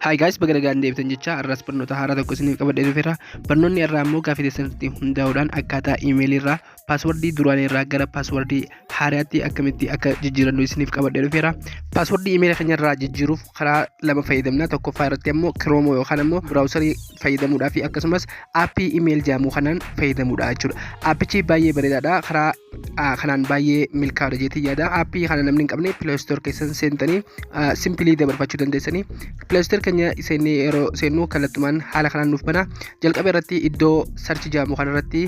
Hi guys, baga nagaan deebitan jecha arras barnoota haaraa tokko isiniif qabadhee dhufeera. Barnoonni irraa immoo gaaffii keessanitti hundaa'uudhaan akkaataa iimeelii irraa paaswordii duraanii irraa gara paaswordii haaraatti akkamitti akka jijjiirannu isiniif qabadhee dhufeera. Paaswordii iimeelii keenya irraa jijjiiruuf karaa lama fayyadamna. Tokkoffaa irratti immoo Chrome yookaan immoo browserii fayyadamuudhaa fi akkasumas aappii iimeelii jedhamu kanaan fayyadamuudha jechuudha. Aappichi baay'ee bareedaadha. Karaa kanaan baay'ee milkaa'udha jeetii yaada. Aappii kana namni hin qabne Play Store keessan seentanii simpilii dabarfachuu dandeessanii. Play Store keenya isinii yeroo seennu kallattumaan haala kanaan nuuf bana. Jalqaba irratti iddoo search jedhamu kana irratti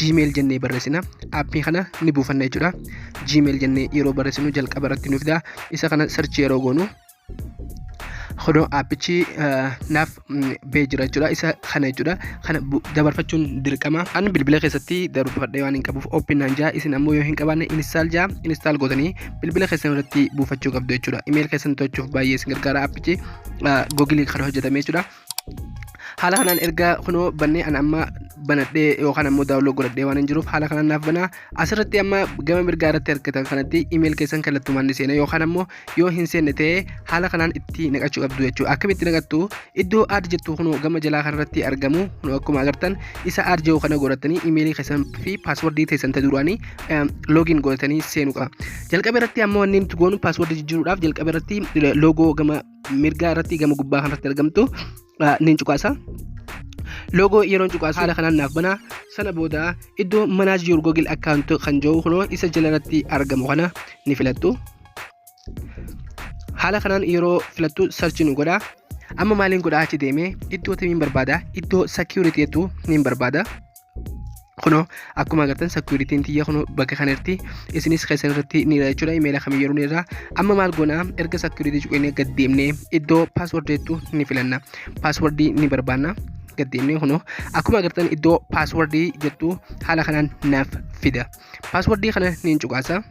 Gmail jennee barreessina. Aappii kana ni buufanna jechuudha. Gmail jennee yeroo barreessinu jalqaba irratti nuuf fida. Isa kana search yeroo goonu Hono aappichi naaf bee jira jechuudha. Isa kana jechuudha. Kana dabarfachuun dirqama. An bilbila keessatti dabarfadhee waan hin qabuuf open naan jaa. Isin ammoo yoo hin qabaanne install jaa. Install gootanii bilbila keessan irratti buufachuu qabdu jechuudha. Email keessan to'achuuf baay'ee isin gargaara aappichi. Google kan hojjetame jechuudha. Haala kanaan erga kunoo bannee an amma banadhee yookaan ammoo daawunlood godhadhee waan hin jiruuf haala kanaan naaf bana. Asirratti amma gama mirgaa irratti argatan kanatti email keessan kallattumaan ni seena yookaan ammoo yoo hin seenne ta'e haala kanaan itti naqachuu qabdu jechuudha. Akkamitti naqattu iddoo add jettu kunoo gama jalaa kanarratti argamu kunoo akkuma agartan isa add jedhu kana godhatanii emailii keessan fi paaswordii teessan duraanii login godhatanii seenuu qaba. Jalqaba irratti ammoo wanni nuti goonu paaswordii jijjiiruudhaaf jalqaba irratti loogoo gama mirgaa irratti gama gubbaa kanarratti argamtu nin cuqaasa. Logo yeroo cuqaasu haala kanaan naaf bana. Sana booda iddoo manage your Google account kan jiru kunoo isa jalarratti argamu kana ni filattu. Haala kanaan yeroo filattu search nu godha. Amma maaliin godha achi deemee iddoo tamiin barbaada. Iddoo security jettu nin barbaada. Kuno akkuma agartan security tiyya kuno bakka kanatti isinis keessan irratti ni jechuudha. Email kamiyyuu ni irra. Amma maal goona erga security cuqeenee gad deemnee iddoo password jettu ni filanna. Passwordii ni barbaanna. Gaddeemnee kunoo akkuma agartan iddoo paaswordii jettu haala kanaan naaf fida. Paaswordii kana niin cuqaasa.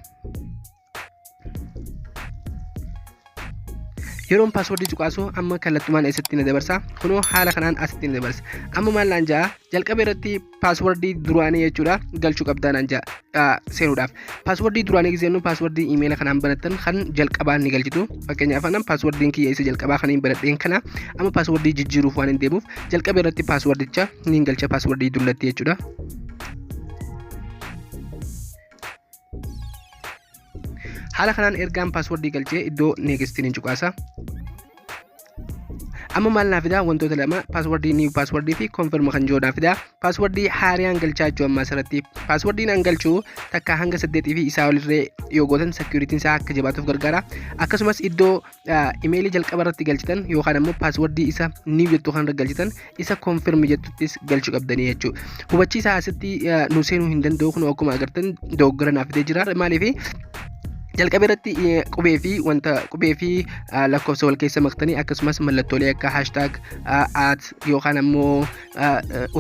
Yeroon paaswordii cuqaasu amma kallattumaan eessatti na dabarsa. Kunoo haala kanaan asitti na dabarsa. Amma maal naan jaa jalqaba irratti paaswordii duraanii jechuudha galchuu qabdaa naan jaa seenuudhaaf. Paaswordii duraanii giseennu paaswordii iimeela kanaan banattan kan jalqabaa ni galchitu. Fakkeenyaaf anan paaswordiin kiyya isa jalqabaa kaniin banadheen kana amma paaswordii jijjiiruuf waan hin deemuuf jalqaba irratti paaswordicha niin galcha paaswordii dullatti jechuudha. Haala kanaan ergaan paaswordii galchee iddoo next niin cuqaasa. Amma maal naaf fida wantoota lama paaswordii new paaswordii fi confirm kan jiru naaf fida. Paaswordii haaraan galchaa jiru amma asirratti. Paaswordiin an galchuu takka hanga 8 fi isaa olirree yoo gootan security isaa akka jabaatuuf gargaara. Akkasumas iddoo emailii jalqaba irratti galchitan yookaan ammoo paaswordii isa new jettu kan irra galchitan isa confirm jettuttis galchuu qabdanii jechuudha. Hubachiisaa asitti nu seenuu hin danda'u kun akkuma agartan dogoggora naaf fidee jira. Maaliif jalqaba irratti qubee fi wanta qubee fi lakkoofsa wal keessa maktanii akkasumas mallattoolee akka hashtag yookaan ammoo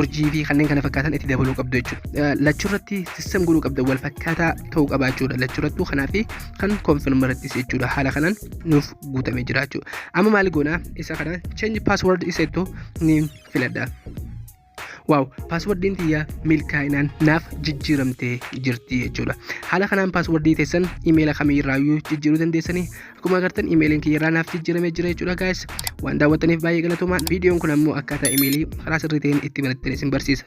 urjii fi kanneen kana fakkaatan itti dabaluu qabdu jechuudha. Lachuurratti sistem godhuu qabda wal fakkaataa ta'uu qabaachuudha. Lachuurrattuu kanaa fi kan confirm irrattis jechuudha. Haala kanaan nuuf guutamee jira jechuudha. Amma maal goona isa kana change password isettu ni filadha. Wow, paaswordiin tiyya milkaa'inaan naaf jijjiiramtee jirti jechuudha. Haala kanaan paaswordii teessan iimeela kamiirraayyuu jijjiiruu dandeessanii akkuma agartan iimeeliin kiyyarraa naaf jijjiiramee jira jechuudha guys. Waan daawwattaniif baay'ee galatoomaa. Viidiyoon kun ammoo akkaataa iimeelii karaa sirrii ta'een itti banattan isin barsiisa.